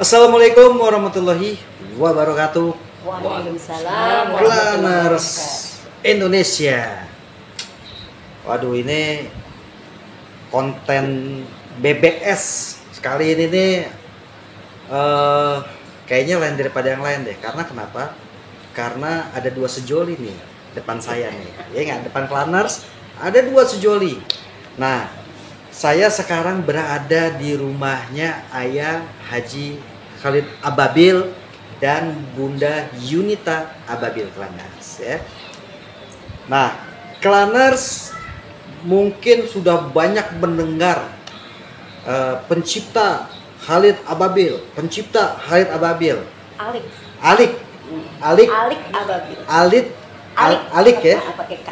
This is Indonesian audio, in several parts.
Assalamualaikum warahmatullahi wabarakatuh. Waalaikumsalam. Klaners Indonesia. Waduh, ini konten BBS sekali ini nih kayaknya lain daripada yang lain deh. Karena kenapa? Karena ada dua sejoli nih depan saya nih. Ya nggak, depan Klaners ada dua sejoli. Nah, saya sekarang berada di rumahnya Ayah Haji Khalid Ababil dan Bunda Yunita Ababil Klaners ya. Nah, Klaners mungkin sudah banyak mendengar pencipta Khalid Ababil, Alik Ababil. Alik ya. Pakai K.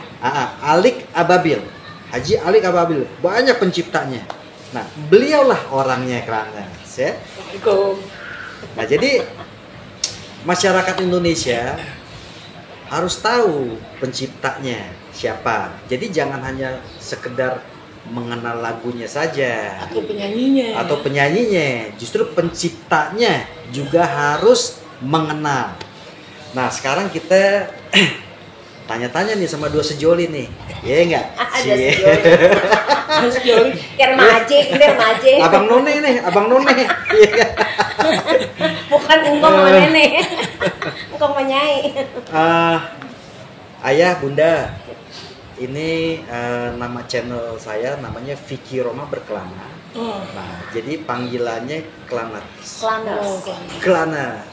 Alik Ababil. Haji Alik Ababil, banyak penciptanya. Nah, beliaulah orangnya Klaners ya. Assalamualaikum. Nah, jadi masyarakat Indonesia harus tahu penciptanya siapa. Jadi jangan hanya sekedar mengenal lagunya saja atau penyanyinya, justru penciptanya juga harus mengenal. Nah, sekarang kita tanya-tanya nih sama dua sejoli nih. Ya enggak? Ada sejoli. Remaje. Abang None nih. Bukan engkong sama nenek. Engkong menyai. Ayah, Bunda. Ini nama channel saya namanya Vicky Roma Berkelana. Nah, jadi panggilannya Klaners.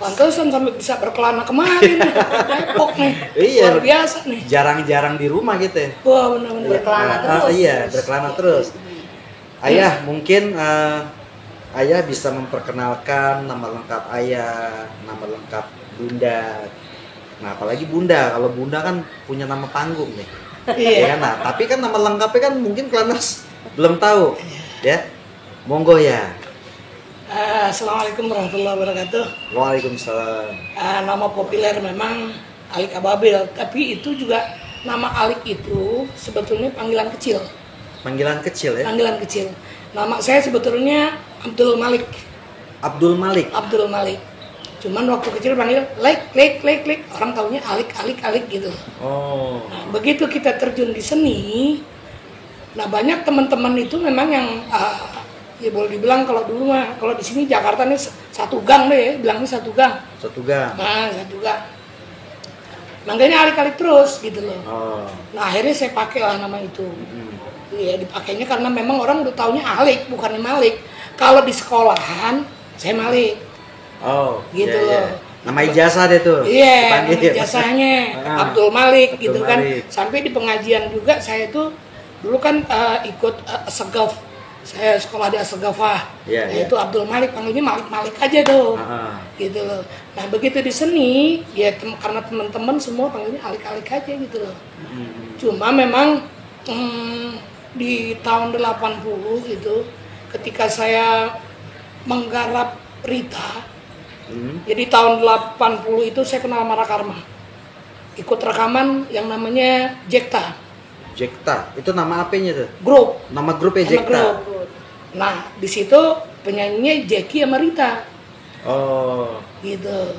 Pantesan sampai bisa berkelana kemarin. Depok nih. Iya. Luar biasa nih. Jarang-jarang di rumah gitu ya. Wah, benar-benar Berkelana terus. Iya, berkelana terus. Ayah, mungkin Ayah bisa memperkenalkan nama lengkap Ayah, nama lengkap Bunda. Nah, apalagi Bunda. Kalau Bunda kan punya nama panggung nih. Iya. Ya, nah, tapi kan nama lengkapnya kan mungkin Klaners belum tahu. Ya. Monggo ya. Assalamualaikum warahmatullahi wabarakatuh. Waalaikumsalam. Nama populer memang Alik Ababil, tapi itu juga nama Alik itu sebetulnya panggilan kecil. Panggilan kecil ya? Panggilan kecil. Nama saya sebetulnya Abdul Malik. Abdul Malik. Cuman waktu kecil panggil Lek. Orang taunya Alik gitu. Oh. Nah, begitu kita terjun di seni, nah banyak teman-teman itu memang yang ya boleh dibilang kalau dulu mah, kalau di sini Jakarta nih satu gang deh, bilangnya satu gang. Nah, satu gang. Manggilnya Alik terus gitu loh. Oh. Nah, akhirnya saya pakailah nama itu. Iya, dipakainya karena memang orang udah taunya Alik, bukannya Malik. Kalau di sekolahan saya Malik. Oh, gitu iya, loh. Nama ijazah deh tuh. Iya, nama ijazahnya Abdul Malik gitu kan. Malik. Sampai di pengajian juga saya tuh dulu kan ikut Segaf. Saya sekolah di Asegafah. Itu Abdul Malik, panggilnya Malik aja tuh. Gitu loh. Nah, begitu di seni, ya karena teman-teman semua panggilnya Alik aja gitu loh. Cuma memang di tahun 80 gitu, ketika saya menggarap Rita, jadi tahun 80 itu saya kenal sama Rakarma. Ikut rekaman yang namanya Jekta, itu nama apanya tuh? grup. Nama grupnya Jekta. Nah, di situ penyanyinya Jeki sama Rita. Oh. Gitu.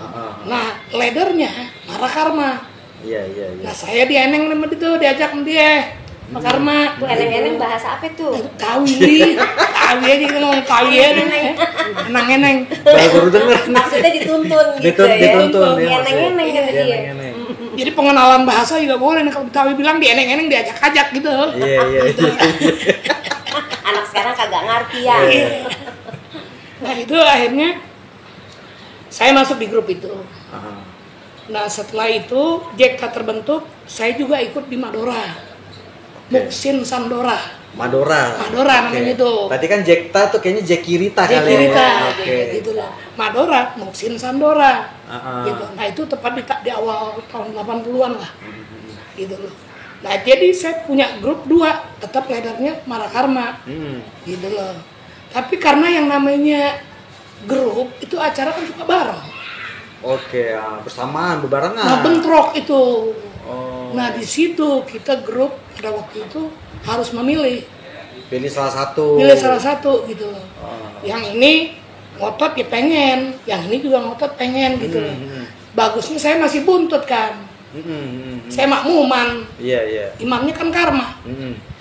Nah, leadernya Rakarma. Iya. Nah, saya dieneng sama itu, diajak sama dia. Rakarma. Bu eneng-eneng bahasa apa tuh? Kawi aja kita ngomong kawi aja. Eneng-eneng. Baru denger. Maksudnya dituntun gitu ya. Dituntun ya. Eneng-eneng gitu dia. Jadi pengenalan bahasa juga boleh nih, kalau Betawi bilang dieneng-eneng diajak-ajak gitu. Iya. Anak sekarang kagak ngerti ya. Nah, itu akhirnya saya masuk di grup itu. Nah, setelah itu Jekta terbentuk, saya juga ikut di Madora. Muksin Sandora. Madora namanya itu. Berarti kan Jekta tuh kayaknya Jekirita kali Jekirita, ya. Oke. gitu loh. Madora, Muksin Sandora, gitu. Nah itu tepat di awal tahun 80-an lah, gitu loh. Nah jadi saya punya grup 2, tetap leadernya Marakarma, gitu loh. Tapi karena yang namanya grup itu acara kan suka bareng. Oke, bersamaan, bebarengan. Nah bentrok itu. Oh. Nah di situ kita grup pada waktu itu harus memilih. Pilih salah satu gitu loh. Yang ini ngotot ya pengen, yang ini juga ngotot pengen gitu loh. Bagusnya saya masih buntut kan. Saya makmuman. Iya. Imamnya kan Karma.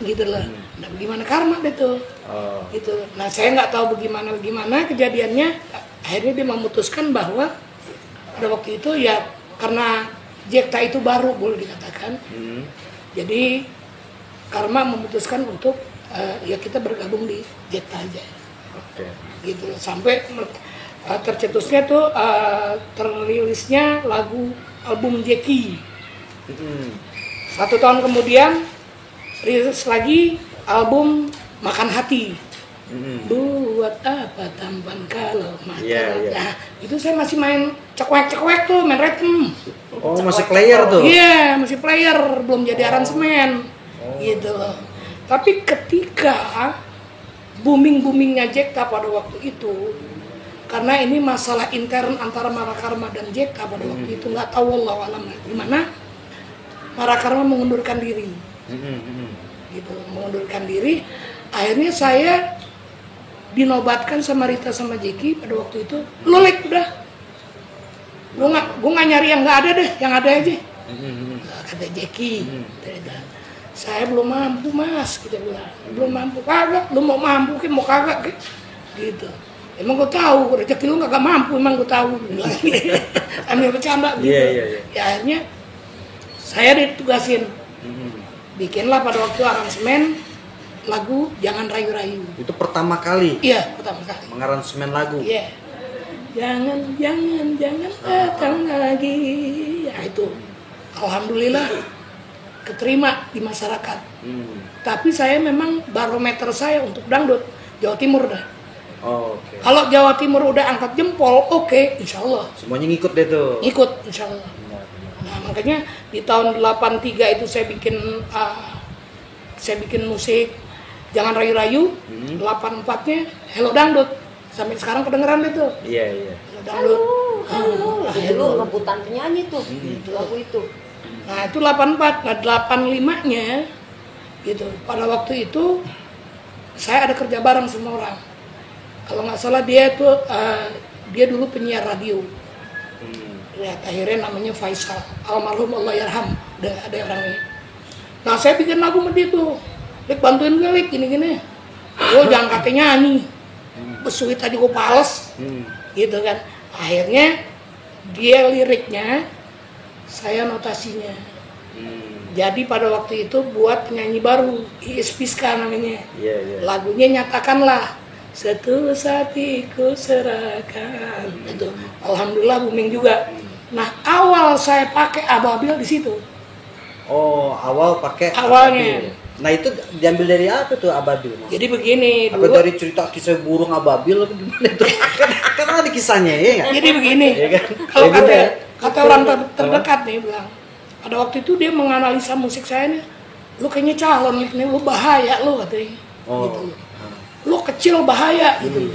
Gitu loh. Nah bagaimana Karma itu? Gitu. Nah saya nggak tahu bagaimana kejadiannya. Akhirnya dia memutuskan bahwa pada waktu itu ya karena Jekta itu baru boleh dikatakan. Jadi Karma memutuskan untuk ya kita bergabung di Jekta aja. Oke. Gitu loh. Sampai tercetusnya tuh terrilisnya lagu album Jeki. 1 tahun kemudian rilis lagi album Makan Hati. Buat apa tampan kalau makan. Nah, itu saya masih main cekwek tuh, main rhythm. Oh, masih player tuh? Iya, masih player, belum jadi aransemen. Gitu loh. Tapi ketika boomingnya Jekta pada waktu itu, karena ini masalah intern antara Marakarma dan Jekta pada waktu itu, nggak tahu wallahu alam gimana, Marakarma mengundurkan diri. Gitu, mengundurkan diri. Akhirnya saya dinobatkan sama Rita sama Jeki pada waktu itu. Lo udah. Gue nggak nyari yang nggak ada deh, yang ada aja. Kata Jeki. Saya belum mampu mas, kita bilang. Belum mampu, kagak. Lu mau mampu, mau kagak, gitu. Emang gue tahu, rezeki lu kagak mampu, emang gue tahu. Ambil bercanda gitu. Ya akhirnya saya ditugasin. Bikinlah pada waktu aransemen lagu Jangan Rayu-Rayu. Itu pertama kali? Iya, pertama kali. Mengaransemen lagu? Iya. Jangan datang lagi. Ya itu. Alhamdulillah keterima di masyarakat. Tapi saya memang barometer saya untuk dangdut Jawa Timur dah. Oke. Kalau Jawa Timur udah angkat jempol, oke, insya Allah. Semuanya ngikut deh tuh? Ngikut, insya Allah. Nah makanya di tahun 83 itu saya bikin musik Jangan Rayu-Rayu. 84-nya Hello Dangdut. Sampai sekarang kedengeran deh tuh. Iya. Hello Dangdut. Itu rebutan penyanyi tuh, lagu itu. Nah itu 84, nah 85-nya gitu. Pada waktu itu saya ada kerja bareng sama orang. Kalau nggak salah dia tuh dia dulu penyiar radio. Ya, akhirnya namanya Faisal, almarhum Allah yarham, udah ada orangnya. Nah saya bikin lagu sama dia tuh, Lik bantuin gue Lik gini-gini. Gue jangan kakek nyanyi, besuit tadi gue pales, gitu kan. Akhirnya dia liriknya, saya notasinya. Jadi pada waktu itu buat penyanyi baru, Iis Piska namanya. Lagunya Nyatakanlah, setulus hatiku serahkan. Itu, alhamdulillah booming juga. Nah awal saya pakai ababil di situ. Oh, awal pakai awalnya. Ababil. Nah itu diambil dari apa tuh ababil? Jadi begini. Apa dulu, dari cerita kisah burung ababil atau gimana itu? Kan ada kisahnya ya nggak? Jadi begini. Ya, kan? Kalau kata orang terdekat nih bilang, pada waktu itu dia menganalisa musik saya nih, lu kayaknya calon nih, lu bahaya lu katanya. Gitu. Lu kecil bahaya gitu.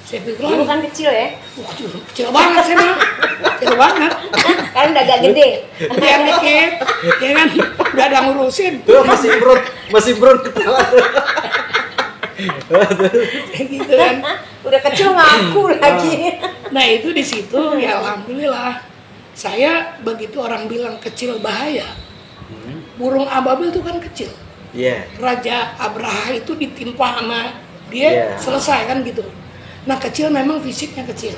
Saya pikir lu kan kecil ya? Kecil banget saya mah. Kecil banget. Kan udah agak gede. Yang dikit, ya kan udah ada ngurusin. Tuh masih bron ketawa. Gitu kan. Udah kecil ngaku lagi. Nah itu di situ ya alhamdulillah. Saya begitu orang bilang kecil bahaya. Burung ababil itu kan kecil. Raja Abraha itu ditimpa sama dia selesai kan gitu. Nah kecil memang fisiknya kecil.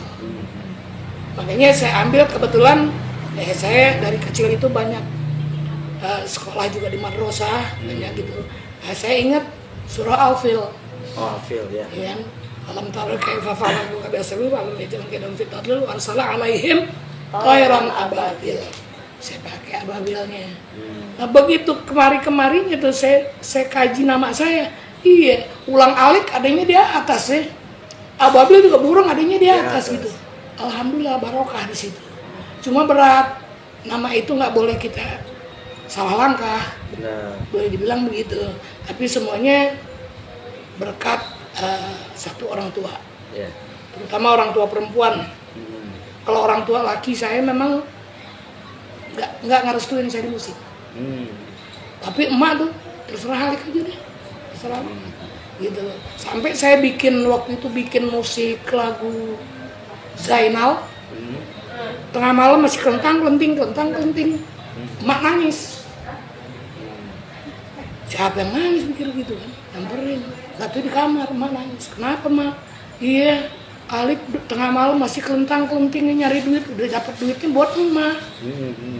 Makanya saya ambil kebetulan saya dari kecil itu banyak sekolah juga di madrasah banyak gitu. Nah, saya ingat surah Al-Fil. Al-Fil ya. Alam tara kaifa fa'ala bi'ashabi wa lam yaj'al kaydahum fi tadlil wa arsala 'alaihim tayran ababil. saya pakai ababilnya. Nah begitu kemarin itu saya kaji nama saya, iya ulang alik adanya di atas ya, ababil juga burung adanya di atas gitu. Alhamdulillah barokah di situ. Cuma berat, nama itu nggak boleh kita salah langkah, boleh dibilang begitu. Tapi semuanya berkat satu orang tua, terutama orang tua perempuan. Kalau orang tua laki saya memang nggak ngerestuin saya di musik. Tapi emak tuh terserah Alik aja deh, terserah gitu loh. Sampai saya waktu itu bikin musik lagu Zainal, tengah malam masih kelentang kelenting, emak nangis. Siapa yang nangis mikir gitu kan? Nyamperin, satu di kamar, emak nangis. Kenapa mak? Iya, Alik tengah malam masih kelentang-kelentingnya nyari duit, udah dapat duitnya buat emak.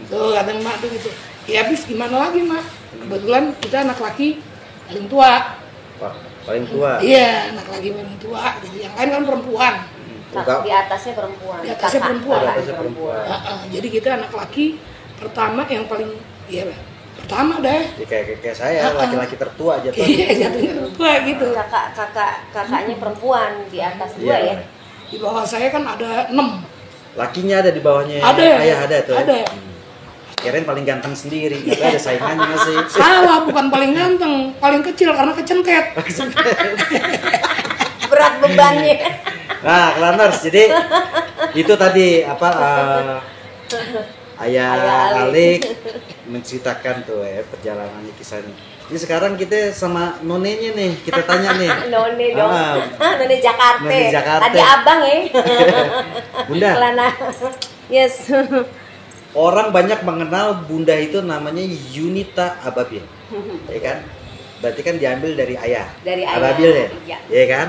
Tuh kata emak tuh gitu. Ya habis gimana lagi mak? Kebetulan kita anak laki paling tua. Wah, paling tua? Iya, anak laki paling tua. Jadi yang lain kan perempuan. Di atasnya perempuan. Di atasnya perempuan. Jadi kita anak laki pertama yang paling, ya pertama deh. Ya, kayak saya laki-laki tertua jatuhnya. Iya, jatuhnya tertua gitu. Kakaknya perempuan di atas 2 ya. Di bawah saya kan ada 6. Lakinya ada di bawahnya. Ada. Ayah ada tuh. Ada. Kirain paling ganteng sendiri, tapi ada saingannya masih. Salah, bukan paling ganteng, paling kecil karena kecengket. Berat bebannya. Nah, Klaners, jadi itu tadi Ayah Alik menceritakan tuh perjalanan kisahnya. Jadi sekarang kita sama nonenya nih, kita tanya nih. None dong. None Jakarta. None Jakarta. Tadi abang ya. Bunda. Kelana. Yes. Orang banyak mengenal Bunda itu namanya Yunita Ababil. Ya kan? Berarti kan diambil dari ayah. Dari ayah. Ababil ya? Iya. Ya kan?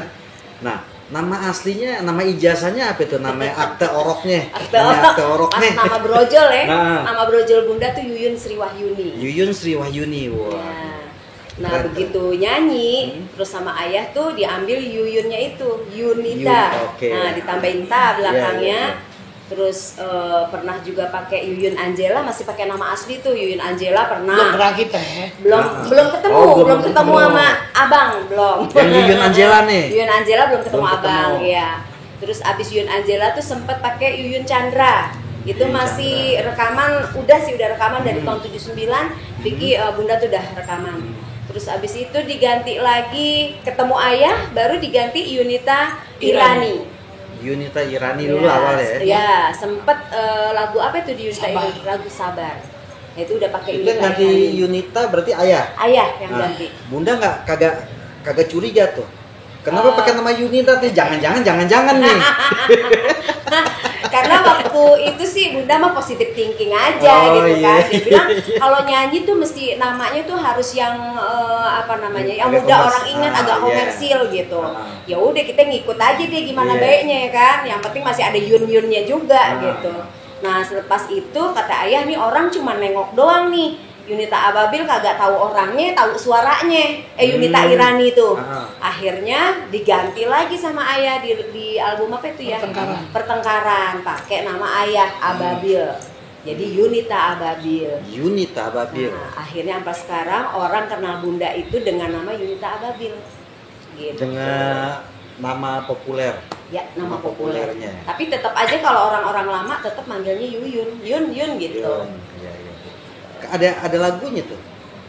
Nah, nama aslinya, nama ijazahnya apa itu? Nama akte oroknya. Akte oroknya. Nama brojol ya. Nah. Nama brojol Bunda tuh Yuyun Sri Wahyuni. Yuyun Sri Wahyuni. Wah. Ya. Nah, begitu nyanyi terus sama ayah tuh diambil Yuyunnya itu, Yunita. Nah, ditambahin ta belakangnya. Terus pernah juga pakai Yuyun Angela, masih pakai nama asli tuh Yuyun Angela pernah. Belum pernah kita ya. Belum ketemu, belum ketemu sama abang, belum. Yang Yuyun Angela nih. Yuyun Angela belum ketemu abang, ya. Terus abis Yuyun Angela tuh sempet pakai Yuyun Chandra. Itu masih rekaman, udah rekaman dari tahun 79. Vicky Bunda tuh udah rekaman. Terus abis itu diganti lagi, ketemu ayah, baru diganti Yunita Irani. Yunita Irani dulu awal ya? Ya, sempet lagu apa itu di Yunita Irani? Lagu Sabar. Itu udah pakai Yunita. Itu ganti Yunita berarti ayah? Ayah yang ganti. Bunda kagak curiga tuh? Kenapa pakai nama Yunita tuh? Jangan nih. Karena waktu itu sih Bunda mah positive thinking aja gitu kan. Dia bilang kalau nyanyi tuh mesti namanya tuh harus yang yang mudah orang ingat, agak komersil gitu. Ya udah kita ngikut aja deh gimana baiknya ya kan. Yang penting masih ada yun-yunnya juga gitu. Nah, selepas itu kata ayah nih orang cuma nengok doang nih. Yunita Ababil kagak tahu orangnya, tahu suaranya. Yunita Irani itu. Akhirnya diganti lagi sama ayah di album apa itu ya? Pertengkaran. Pakai nama ayah Ababil. Jadi Yunita Ababil. Yunita Ababil. Nah, akhirnya sampai sekarang orang kenal Bunda itu dengan nama Yunita Ababil. Gitu. Dengan nama populer. Ya, nama populernya. Tapi tetap aja kalau orang-orang lama tetap manggilnya Yuyun gitu. Yun. Ada lagunya tuh.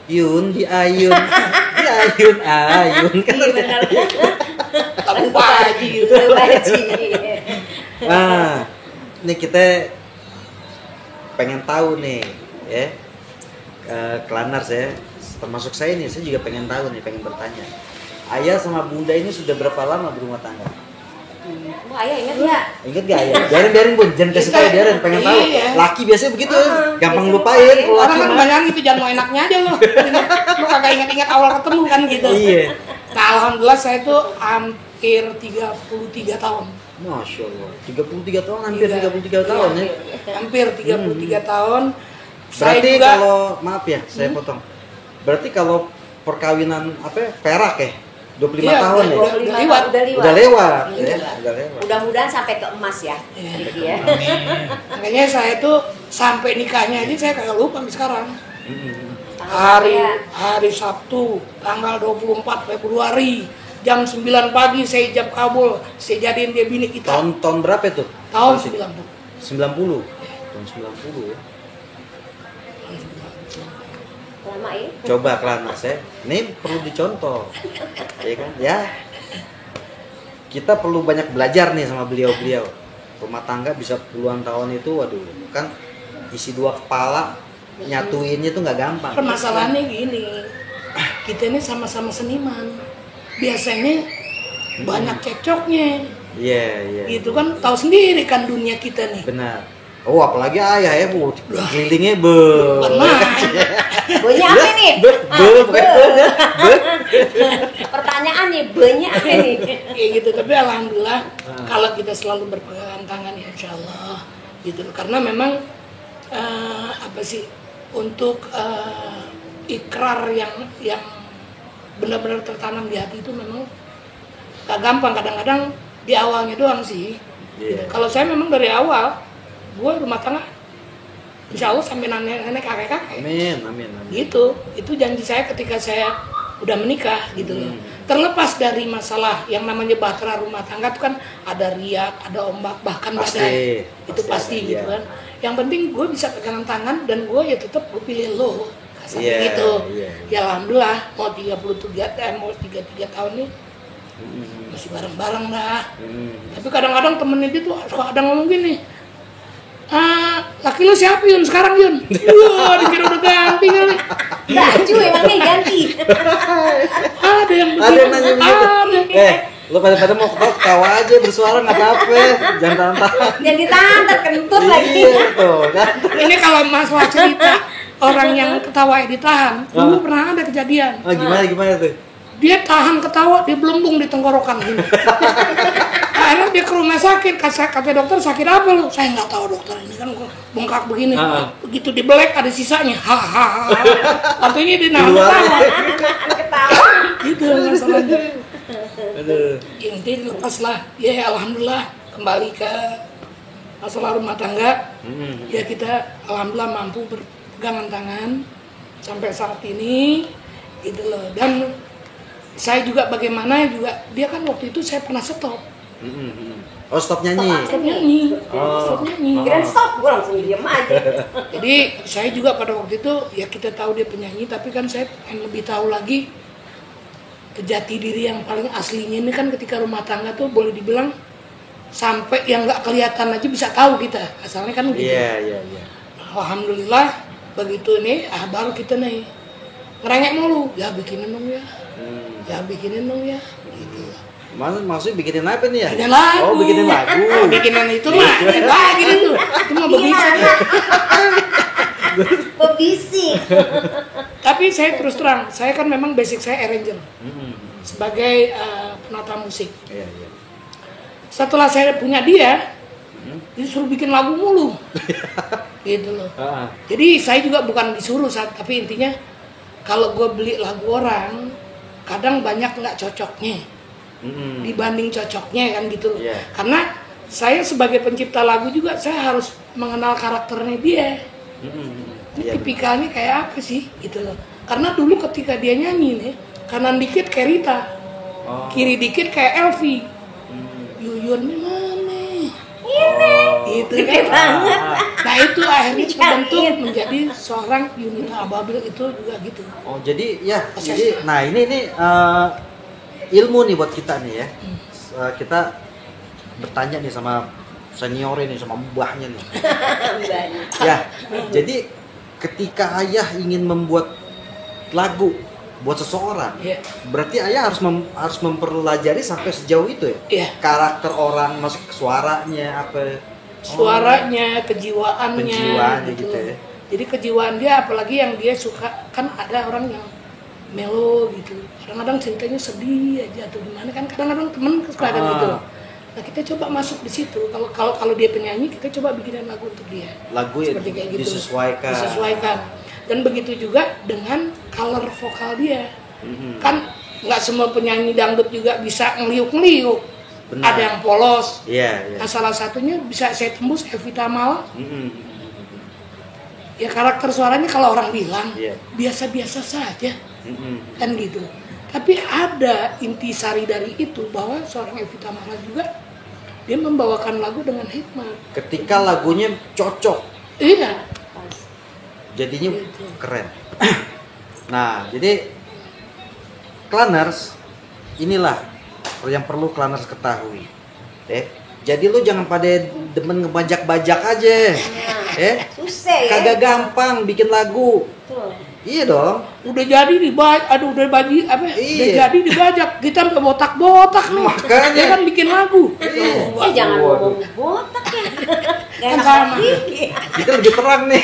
Yun di ayun. Di ayun kan. Iya benar. Lagu Baji gitu. Nah, ini kita pengen tahu nih ya. Klaners ya. Termasuk saya nih, saya juga pengen tahu nih, pengen bertanya. Ayah sama Bunda ini sudah berapa lama berumah tangga? Ayah ingat nggak? Ingat gak ayah? Biarin Bun, jangan kasih tahu, biarin pengen tahu. Laki biasanya begitu, gampang lupain. Orang kan bayangin itu jangan mau enaknya aja lo. Lo kagak ingat-ingat awal ketemu kan gitu. Iya. Nah, alhamdulillah saya tuh hampir 33 tahun. Masya Allah, 33 tahun, hampir 33 tahun ya. Hampir 33 tahun. Berarti kalau, maaf ya, saya potong. Berarti kalau perkawinan perak ya, tahun ya. 25 udah lewat. Mudah-mudahan sampai ke emas ya. Ya. Makanya saya tuh sampai nikahnya aja saya kayak lupa sampai sekarang. Hari Sabtu tanggal 24 Februari jam 9 pagi saya ijab kabul, saya jadiin dia bini kita. Tahun berapa itu? Tahun 90. Tahun 90 ya. Lama ya. Coba kelana saya. Ini perlu dicontoh. Ya kan? Ya. Kita perlu banyak belajar nih sama beliau-beliau. Rumah tangga bisa puluhan tahun itu, waduh, kan isi dua kepala nyatuinnya tuh nggak gampang. Permasalahannya gini, kita ini sama-sama seniman, biasanya banyak cekcoknya. Iya. Gitu kan, tahu sendiri kan dunia kita nih. Benar. Oh, apalagi ayah ya, Bu. Kelilingnya Benya apa nih? Pertanyaan nih, benya apa nih? Kayak gitu, tapi alhamdulillah kalau kita selalu berpegangan tangan ya insya Allah gitu. Karena memang untuk ikrar yang benar-benar tertanam di hati itu memang gak gampang, kadang-kadang di awalnya doang sih. Gitu. Kalau saya memang dari awal gue rumah tangga insya Allah sampai nenek kakek-kakek. Amin. Gitu, itu janji saya ketika saya udah menikah gitu loh. Terlepas dari masalah yang namanya bahtera rumah tangga itu kan ada riak, ada ombak, bahkan badai. Itu pasti gitu kan. Yang penting gue bisa pegangan tangan dan gue ya tetap gue pilih lo. Gitu. Ya alhamdulillah mau 33 tahun nih masih bareng-bareng dah. Tapi kadang-kadang temennya dia tuh suka ada ngomong gini, laki lu siapa Yun sekarang Yun? Wah, dikira udah ganti kali. Baju emangnya ganti. Ada yang begitu. Ada yang nanya begitu. Lu pada mau ketawa aja bersuara nggak apa-apa. Jangan tahan. Jangan ditahan, kentut lagi. Iya tuh kan. Ini kalau masalah cerita orang yang ketawa ditahan, dulu pernah ada kejadian. Gimana tuh? Dia tahan ketawa, dia belembung di tenggorokan gini. Akhirnya dia ke rumah sakit, kata dokter sakit apa lu? Saya nggak tahu dokter, ini kan bengkak begini. Begitu dibelek ada sisanya, artinya dia nahan ketawa. Gitu masalahnya. Intinya lepas lah, ya alhamdulillah kembali ke masalah rumah tangga. Ya kita alhamdulillah mampu berpegangan tangan sampai saat ini, gitu loh. Dan saya juga bagaimana juga, dia kan waktu itu saya pernah stop. Oh, stop nyanyi. Stop nyanyi. Kirain stop, gue langsung diam aja. Jadi saya juga pada waktu itu ya kita tahu dia penyanyi, tapi kan saya pengen lebih tahu lagi jati diri yang paling aslinya ini kan ketika rumah tangga tuh boleh dibilang sampai yang nggak kelihatan aja bisa tahu kita asalnya kan gitu. Iya. Alhamdulillah begitu nih, baru kita nih ngerengek mulu, ya bikinin dong ya. Ya bikinin dong ya, gitu. Maksudnya bikinin apa nih ya? Bikinin lagu. Oh, bikinin lagu. Bikinan itu mah, lagi itu. Itu mah berbisik. Berbisik. Tapi saya terus terang, saya kan memang basic saya arranger. Sebagai penata musik. Iya. Setelah saya punya dia, disuruh bikin lagu mulu. Gitu loh. Jadi saya juga bukan disuruh, tapi intinya kalau gue beli lagu orang, kadang banyak nggak cocoknya dibanding cocoknya kan gitu loh. Karena saya sebagai pencipta lagu juga saya harus mengenal karakternya dia. Tipikalnya kayak apa sih gitu loh. Karena dulu ketika dia nyanyi nih, kanan dikit kayak Rita, kiri dikit kayak Elvi, Yuyun mana? Itu kan. Nah itu akhirnya terbentuk menjadi seorang Yunita Ababil itu juga gitu. Oh jadi ya, jadi nah ini ilmu nih buat kita nih ya. Kita bertanya nih sama senior ini, sama mbahnya nih. Ya, jadi ketika ayah ingin membuat lagu buat seseorang, berarti ayah harus mempelajari sampai sejauh itu ya? Karakter orang, masuk suaranya apa? Suaranya, kejiwaannya gitu ya. Jadi kejiwaan dia, apalagi yang dia suka, kan ada orang yang melo gitu, kadang-kadang ceritanya sedih aja atau gimana kan, kadang-kadang temen suka ada gitu. Nah kita coba masuk di situ. Kalau dia penyanyi, kita coba bikin lagu untuk dia. Lagu seperti kayak gitu. Disesuaikan. Dan begitu juga dengan color vokal dia. Kan nggak semua penyanyi dangdut juga bisa ngeliuk-ngeliuk. Ada yang polos. Nah, salah satunya bisa saya tembus Evita Mala. Ya karakter suaranya kalau orang bilang biasa-biasa saja, kan gitu. Tapi ada intisari dari itu bahwa seorang Evita Mala juga dia membawakan lagu dengan hikmat. Ketika lagunya cocok, iya, jadinya keren. Nah, jadi Klanners, inilah yang perlu Klanners ketahui. Jadi lu jangan pada demen ngebajak-bajak aja. Susah ya. Kagak gampang bikin lagu. Tuh. Iya dong. Udah jadi dibajak, udah jadi dibajak. Kita sampai botak-botak nih. Makanya dia kan bikin lagu. Jangan ngomong botak ya. Kan sama. Kita lebih terang nih.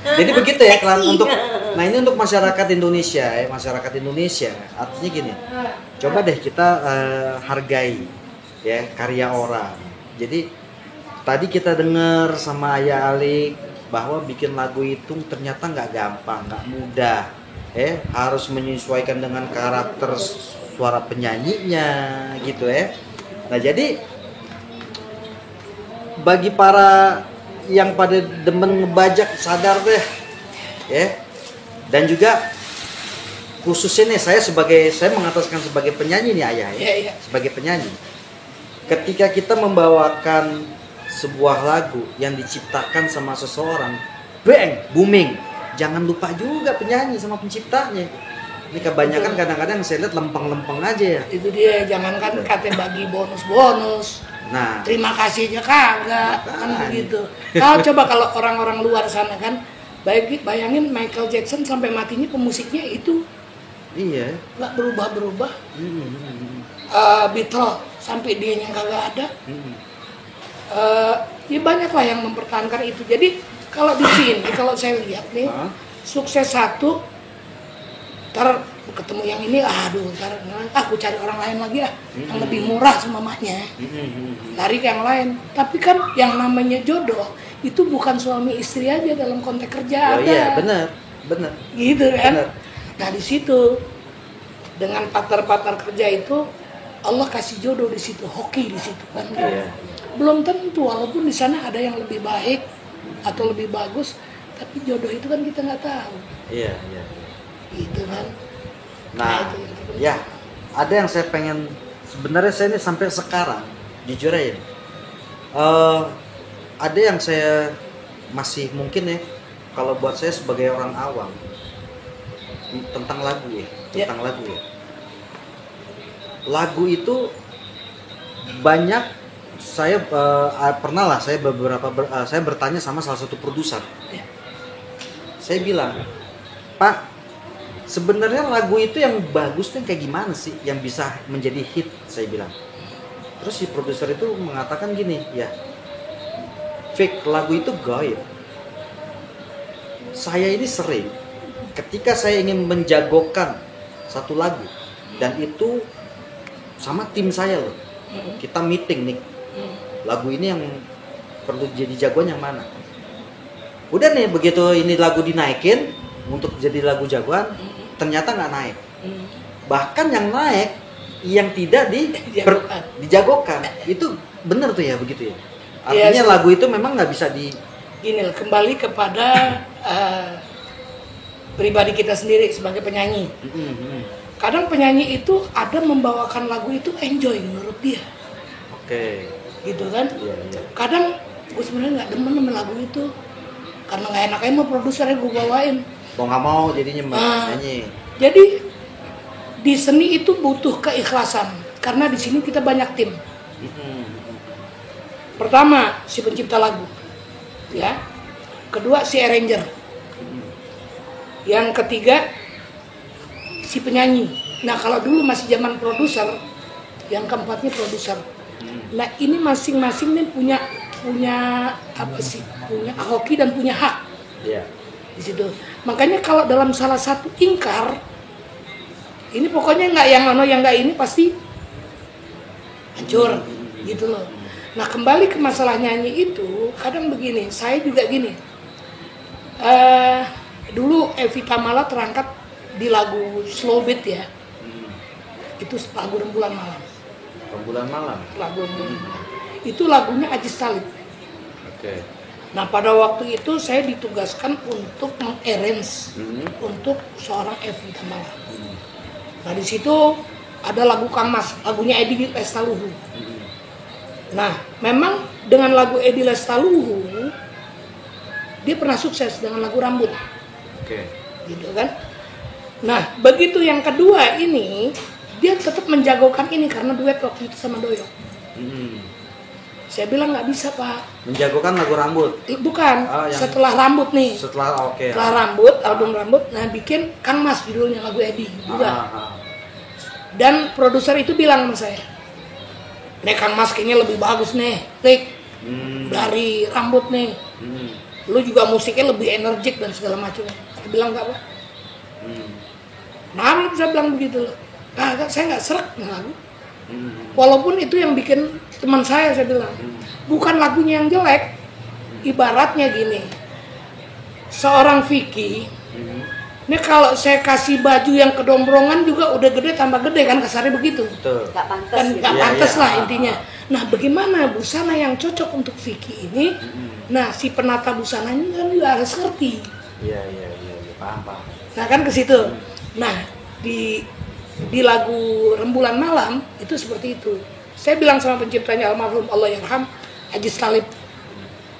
Jadi begitu ya untuk ini untuk masyarakat Indonesia ya, masyarakat Indonesia. Artinya gini. Coba deh kita hargai ya karya orang. Jadi tadi kita dengar sama Ayah Alik bahwa bikin lagu itu ternyata nggak gampang, nggak mudah. Harus menyesuaikan dengan karakter suara penyanyinya gitu ya. Nah, jadi bagi para yang pada demen ngebajak sadar deh. Dan juga khususnya nih saya mengataskan sebagai penyanyi nih Ayah ya. Sebagai penyanyi. Ketika kita membawakan sebuah lagu yang diciptakan sama seseorang, bang, booming. Jangan lupa juga penyanyi sama penciptanya. Ini kebanyakan kadang-kadang saya lihat lempeng-lempeng aja ya. Itu dia, jangankan katanya bagi bonus-bonus. Nah, terima kasihnya kagak, kan begitu. Kalau orang-orang luar sana kan, bayangin Michael Jackson sampai matinya pemusiknya itu. Iya. Nggak berubah-berubah. Beatles sampai dianya kagak ada. Ya banyak lah yang mempertahankan itu. Jadi kalau di sini kalau saya lihat nih sukses satu, ntar ketemu yang ini, ntar aku cari orang lain lagi yang lebih murah semamanya, lari ke yang lain. Tapi kan yang namanya jodoh itu bukan suami istri aja dalam konteks kerja ada. Iya benar. Gitu kan. Bener. Nah di situ dengan partner-partner kerja itu Allah kasih jodoh di situ, hoki di situ kan. Belum tentu, walaupun di sana ada yang lebih baik atau lebih bagus, tapi jodoh itu kan kita nggak tahu. Iya. Gitu kan. Nah, ya ada yang saya pengen, sebenarnya saya ini sampai sekarang jujur aja, ada yang saya masih mungkin ya, kalau buat saya sebagai orang awam tentang lagu ya. Lagu itu banyak saya saya bertanya sama salah satu produser. Saya bilang, Pak, sebenarnya lagu itu yang bagus tuh kayak gimana sih yang bisa menjadi hit, saya bilang. Terus si produser itu mengatakan gini, ya Fik, lagu itu gaib. Saya ini sering ketika saya ingin menjagokan satu lagu dan itu sama tim saya loh, kita meeting nih, lagu ini yang perlu jadi jagoan yang mana. Udah nih begitu ini lagu dinaikin untuk jadi lagu jagoan, ternyata nggak naik. Bahkan yang naik yang tidak dijagokan. Itu benar tuh ya begitu ya. Artinya lagu itu memang nggak bisa Gini, kembali kepada pribadi kita sendiri sebagai penyanyi. Kadang penyanyi itu ada membawakan lagu itu enjoy menurut dia. Oke. Gitu kan? Iya. Kadang gue sebenarnya nggak demen sama lagu itu karena nggak enak aja mau produsernya gue bawain. Mau nggak mau jadinya nyanyi. Jadi di seni itu butuh keikhlasan karena di sini kita banyak tim. Pertama si pencipta lagu, ya. Kedua si arranger. Yang ketiga si penyanyi. Nah kalau dulu masih zaman produser, yang keempatnya produser. Nah ini masing-masing nih punya apa sih? Punya hoki dan punya hak. Yeah. Di situ. Makanya kalau dalam salah satu ingkar, ini pokoknya nggak yang yang nggak ini pasti hancur, gitu loh. Nah kembali ke masalah nyanyi itu, kadang begini, saya juga gini. Dulu Evita Mala terangkat di lagu Slow Beat ya. Itu lagu Rembulan Malam. Rembulan Malam. Lagu Rembulan Malam. Itu lagunya Ajis Talib. Oke. Nah pada waktu itu saya ditugaskan untuk mengarrange untuk seorang Evi Tamala. Nah di situ ada lagu Kang Mas, lagunya Edi Lestaluhu. Nah memang dengan lagu Edi Lestaluhu dia pernah sukses dengan lagu Rambut. Oke. Gitu kan. Nah begitu yang kedua ini dia tetap menjagokan ini karena duet waktu itu sama Doyo. Saya bilang nggak bisa Pak. Menjagokan lagu Rambut? Bukan, setelah Rambut nih. Setelah Setelah Rambut, album Rambut, nah bikin Kang Mas judulnya lagu Edi juga. Dan produser itu bilang sama saya, nih Kang Mas kayaknya lebih bagus nih, Rick, dari Rambut nih. Lu juga musiknya lebih energik dan segala macam. Saya bilang nggak Pak. Nah, saya bilang begitu. Nah, saya nggak serak dengan lagu. Walaupun itu yang bikin teman saya bilang bukan lagunya yang jelek, ibaratnya gini, seorang Vicky ini kalau saya kasih baju yang kedombrongan juga udah gede tambah gede kan, kasarnya begitu. Nggak pantas kan gitu. nggak pantas lah intinya. Nah bagaimana busana yang cocok untuk Vicky ini, nah si penata busananya kan juga harus ngerti. Iya paham. Nah kan ke situ. Nah di lagu Rembulan Malam itu seperti itu. Saya bilang sama penciptanya almarhum Allah yarham Ajis Talib,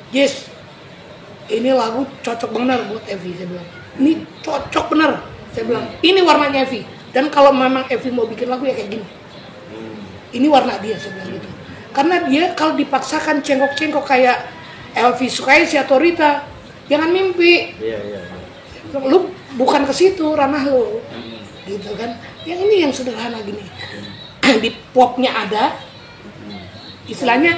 Jis, ini lagu cocok benar buat Evi. Saya bilang, ini cocok benar. Saya bilang, ini warnanya Evi. Dan kalau memang Evi mau bikin lagu ya kayak gini. Ini warna dia, saya bilang gitu. Karena dia kalau dipaksakan cengkok-cengkok kayak Elvi Sukaisi atau Rita, jangan mimpi. Iya. Lu bukan ke situ ranah lu. Gitu kan. Yang ini yang sederhana gini. Di popnya ada, istilahnya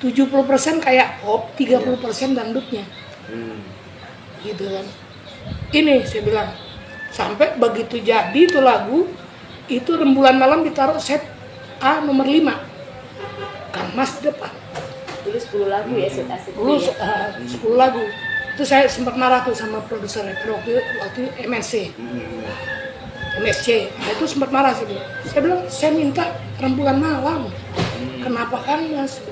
70% kayak pop, 30% dangdutnya. Gitu kan. Ini saya bilang, sampai begitu jadi itu lagu, itu Rembulan Malam ditaruh set A nomor 5. Kang Mas depan. Dulu 10 lagu ya set A. Dulu 10 lagu. Itu saya sempat marah tuh sama produser waktu MSC. Nah itu sempat marah sih. Saya bilang, saya minta Rembulan Malam. Kenapa Kang Mas?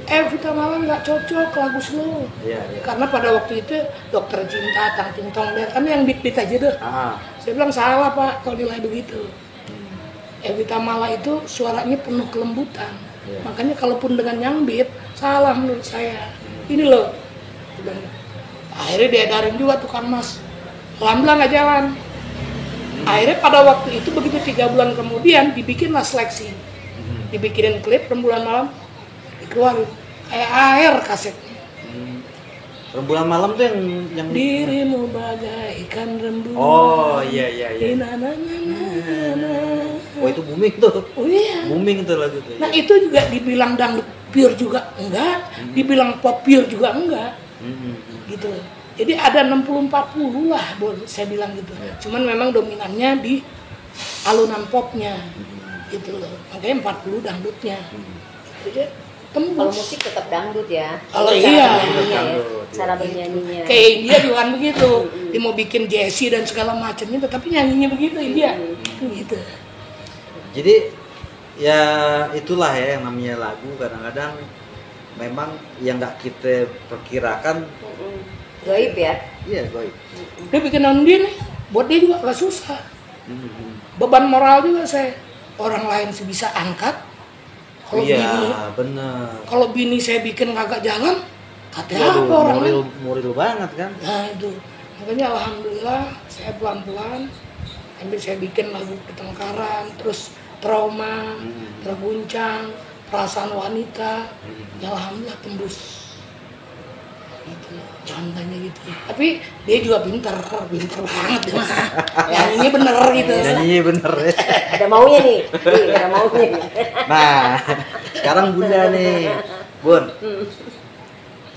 Evi Tamala nggak cocok lagu slow. Iya. Karena pada waktu itu Dokter Cinta, Tang Ting Tong, kan yang beat aja deh. Saya bilang salah Pak kalau nilai begitu. Evi Tamala itu suaranya penuh kelembutan. Makanya kalaupun dengan yang beat, salah menurut saya. Ini loh. Akhirnya diedarin juga tuh Kang Mas. Alhamdulillah nggak jalan. Akhirnya pada waktu itu begitu 3 bulan kemudian dibikinlah seleksi, dibikinin klip Rembulan Malam, dikeluarin kayak air kasetnya. Rembulan Malam tuh yang dirimu bagaikan rembulan. Oh iya. Oh itu booming tuh. Oh iya. Booming tuh lagu tuh. Nah itu juga dibilang dangdut pure juga enggak, dibilang pop pure juga enggak. Gitu. Jadi ada 60-40 lah saya bilang gitu. Cuman memang dominannya di alunan popnya gitu loh. Makanya 40 dangdutnya. Jadi tembus. Kalau musik tetap dangdut ya. Kalau iya. Cara bernyanyinya. Kayak India juga kan begitu. Dia mau bikin Jessie dan segala macamnya, tetapi nyanyinya begitu India. Gitu. Jadi ya itulah ya yang namanya lagu, kadang-kadang memang yang nggak kita perkirakan. Gaib ya? Iya, gaib. Dia bikin dia nih, buat dia juga gak susah. Beban moral juga saya. Orang lain sih bisa angkat. Kalau bener. Kalau bini saya bikin kagak jalan, katanya apa orang lain? Muril banget kan? Nah itu. Makanya alhamdulillah saya pelan-pelan sambil saya bikin lagu Pertengkaran, terus Trauma, Terguncang, Perasaan Wanita. Ya alhamdulillah tembus. Gitu, contohnya gitu. Tapi dia juga pinter banget dia mah. Nyanyinya bener gitu. Nyanyinya bener ya. Ada maunya nih. Ada maunya. Nah, sekarang Bunda nih, Bun.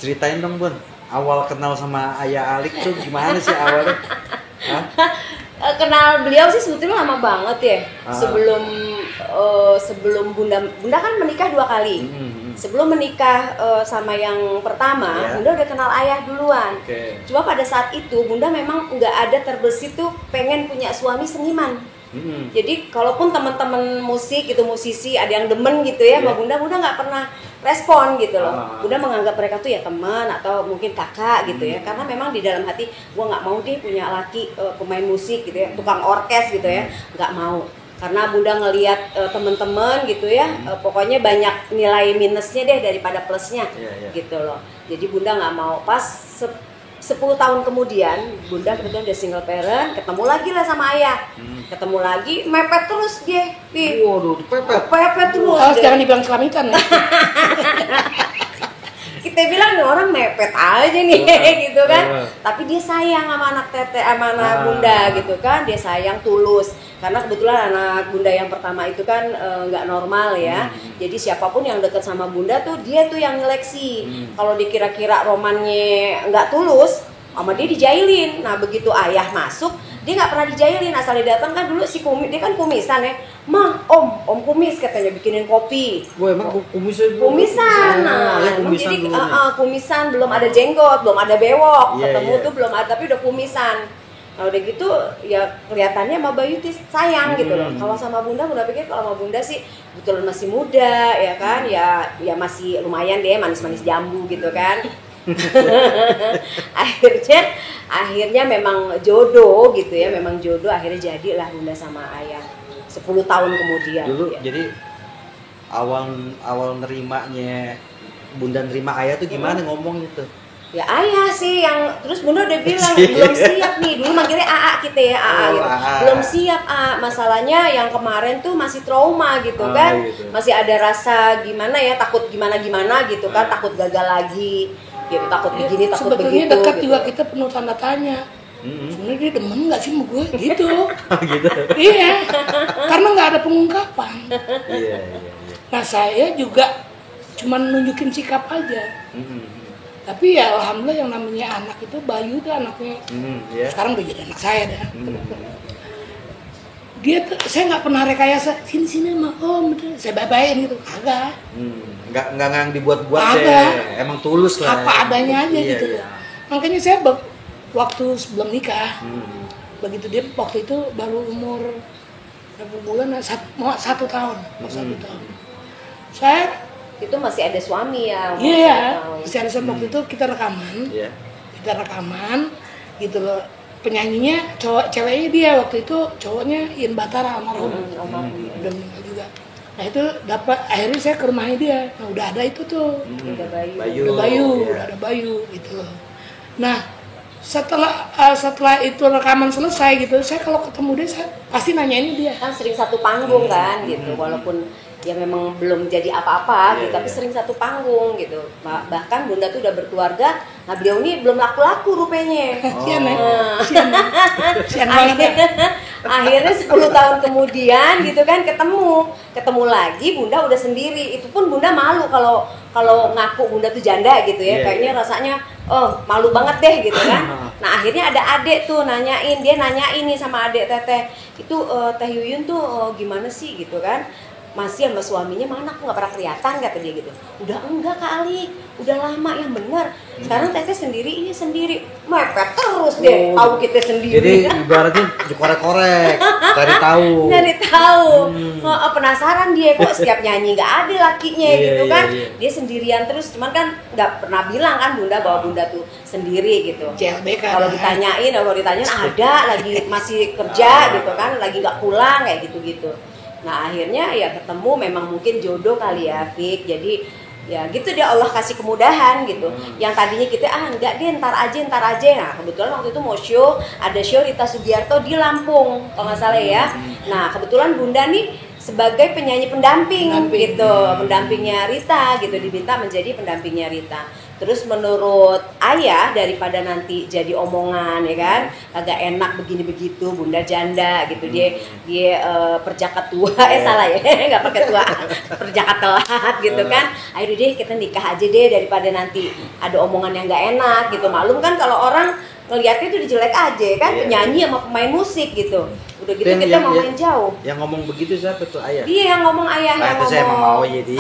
Ceritain dong Bun, awal kenal sama Ayah Alik tuh gimana sih awalnya? Kenal beliau sih sebetulnya lama banget ya. Sebelum Bunda kan menikah 2 kali. Sebelum menikah sama yang pertama, Bunda udah kenal ayah duluan. Cuma pada saat itu Bunda memang nggak ada terbesit tuh pengen punya suami seniman. Jadi kalaupun teman-teman musik gitu, musisi ada yang demen gitu ya, sama Bunda nggak pernah respon gitu loh. Bunda menganggap mereka tuh ya teman atau mungkin kakak gitu ya, karena memang di dalam hati gua nggak mau deh punya laki pemain musik gitu ya, tukang orkes gitu ya, nggak mau. Karena Bunda ngelihat teman-teman gitu ya, pokoknya banyak nilai minusnya deh daripada plusnya gitu loh. Jadi Bunda nggak mau. Pas 10 tahun kemudian Bunda kebetulan udah single parent, ketemu lagi lah sama ayah. Ketemu lagi, mepet terus dia. Waduh, pepet terus. Jangan dibilang selamitan ya. Kita bilang nih orang mepet aja nih gitu kan. Tapi dia sayang sama anak tete, sama anak Bunda gitu kan. Dia sayang tulus. Karena kebetulan anak Bunda yang pertama itu kan nggak normal ya. Jadi siapapun yang deket sama Bunda tuh dia tuh yang nyeleksi. Kalau dikira-kira romannya nggak tulus, sama dia dijailin. Nah begitu ayah masuk, dia nggak pernah dijailin, asal dia datang kan dulu si kumis, dia kan kumisan ya. Mah, om kumis katanya bikinin kopi. Wah emang kumisan? Nah, kumisan jadi kumisan, belum ada jenggot, belum ada bewok, ketemu tuh belum ada, tapi udah kumisan. Nah udah gitu ya kelihatannya sama Bayu sayang gitu loh. Kalau sama Bunda pikir kalau sama Bunda sih betul masih muda ya kan, ya masih lumayan deh, manis-manis jambu gitu kan. akhirnya memang jodoh gitu ya, memang jodoh, akhirnya jadilah Bunda sama ayah 10 tahun kemudian dulu ya. Jadi awal nerimanya Bunda nerima ayah tuh gimana ngomong gitu? Ya ayah sih yang terus Bunda udah bilang belum siap nih, dulu manggilnya AA kita ya, AA gitu. Belum siap masalahnya yang kemarin tuh masih trauma gitu kan, gitu. Masih ada rasa gimana ya, takut gimana gitu kan, takut gagal lagi gitu, takut begini, takut sebetulnya begitu. Sebetulnya dekat gitu. juga kita penuh tanda tanya. Sebenarnya dia demen nggak sih sama gue gitu? Gitu. Iya, karena nggak ada pengungkapan. Iya. Nah saya juga cuma nunjukin sikap aja. Tapi ya alhamdulillah yang namanya anak itu Bayu tuh anaknya. Sekarang udah jadi anak saya dah. Dia tuh, saya nggak pernah rekayasa sini sama om, saya bye-byein gitu, kagak. Nggak yang dibuat-buat deh, emang tulus lah. Apa adanya aja gitu loh. Makanya saya waktu sebelum nikah, begitu dia waktu itu baru umur berapa bulan, mau 1 tahun, Saya itu masih ada suami ya. Iya, masih ada suami. Waktu itu kita rekaman gitu loh. Penyanyinya ceweknya dia waktu itu, cowoknya Ian Batara almarhum, udah meninggal juga. Nah itu dapat, akhirnya saya ke rumahnya dia. Nah udah ada itu tuh, udah ada Bayu gitu loh. Nah setelah itu rekaman selesai gitu, saya kalau ketemu dia saya pasti nanyain dia. Kan sering satu panggung kan gitu, walaupun ya memang belum jadi apa-apa gitu, tapi sering satu panggung gitu. Bahkan Bunda tuh udah berkeluarga, nah beliau ini belum laku-laku rupanya. Akhirnya 10 tahun kemudian gitu kan ketemu lagi, Bunda udah sendiri. Itu pun Bunda malu kalau ngaku Bunda tuh janda gitu ya, kayaknya rasanya malu banget deh gitu kan. Nah akhirnya ada adik tuh nanyain nih sama adik Teteh, itu Teh Yuyun tuh gimana sih gitu kan, masih sama suaminya, mana aku nggak pernah kelihatan kata dia gitu. Udah enggak kali, udah lama yang benar. Sekarang Teteh sendiri mepet terus deh, tahu kita sendiri. Jadi ibaratnya dikorek-korek, cari tahu. Penasaran dia kok setiap nyanyi nggak ada lakinya gitu kan. Dia sendirian terus, cuman kan nggak pernah bilang kan Bunda bahwa Bunda tuh sendiri gitu. Kalau ditanyain ada lagi masih kerja gitu kan, lagi nggak pulang kayak gitu. Nah akhirnya ya ketemu, memang mungkin jodoh kali ya Fik. Jadi ya gitu deh, Allah kasih kemudahan gitu. Yang tadinya kita enggak deh ntar aja. Nah kebetulan waktu itu mau ada show Rita Sugiarto di Lampung kalau nggak salah ya. Nah kebetulan Bunda nih sebagai penyanyi pendamping gitu, pendampingnya Rita gitu, diminta menjadi pendampingnya Rita. Terus menurut ayah, daripada nanti jadi omongan ya kan, agak enak begini begitu, Bunda janda gitu, dia perjaka tua, salah ya, nggak pakai tua, perjaka telat gitu kan. Ayo deh kita nikah aja deh, daripada nanti ada omongan yang nggak enak gitu. Maklum kan kalau orang ngelihatnya itu jelek aja kan, penyanyi sama pemain musik gitu. Udah gitu kita mau main jauh. Yang ngomong begitu siapa tuh, ayah? Dia yang ngomong, ayah yang ngomong. Saya emang mau jadi.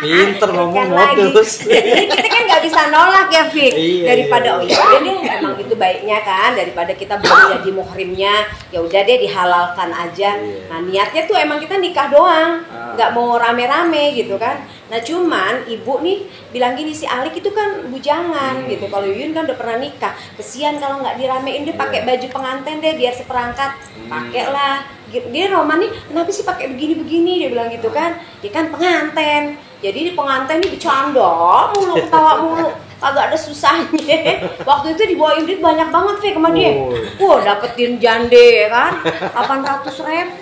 Pinter ngomong modus. Jadi kita kan nggak bisa nolak ya, Fik. Daripada oh ya udah deh, emang itu baiknya kan, daripada kita belum jadi muhrimnya, ya udah deh dihalalkan aja. Nah niatnya tuh emang kita nikah doang, nggak mau rame-rame gitu kan. Nah cuman ibu nih bilang gini, si Alik itu kan bujangan gitu. Kalau Yuyun kan udah pernah nikah, kesian kalau nggak diramein, dia pakai baju pengantin deh biar seperangkat, pakailah. Dia Roman nih, kenapa sih pakai begini-begini, dia bilang gitu kan. Dia kan pengantin, jadi di pengantin nih bercanda mulu, ketawa mulu, agak ada susahnya. Waktu itu dibawain duit banyak banget Fik sama dia. Wah dapetin jande kan 800.000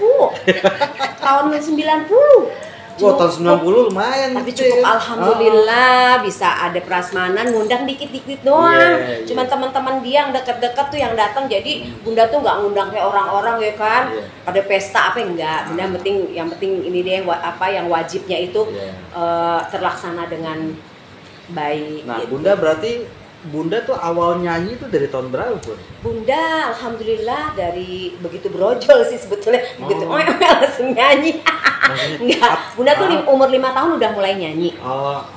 tahun 90. Wah, tahun 90 lumayan. Tapi cukup alhamdulillah bisa ada prasmanan, ngundang dikit-dikit doang. Cuman teman-teman dia yang deket-deket tuh yang datang, jadi Bunda tuh nggak ngundang kayak orang-orang ya kan. Pada pesta apa enggak. Bunda yang penting ini deh apa yang wajibnya itu terlaksana dengan baik. Nah, gitu. Bunda berarti Bunda tuh awal nyanyi tuh dari tahun berapa, Bun? Bunda alhamdulillah dari begitu brojol sih sebetulnya. Begitu langsung nyanyi. Enggak, Bunda tuh umur 5 tahun udah mulai nyanyi.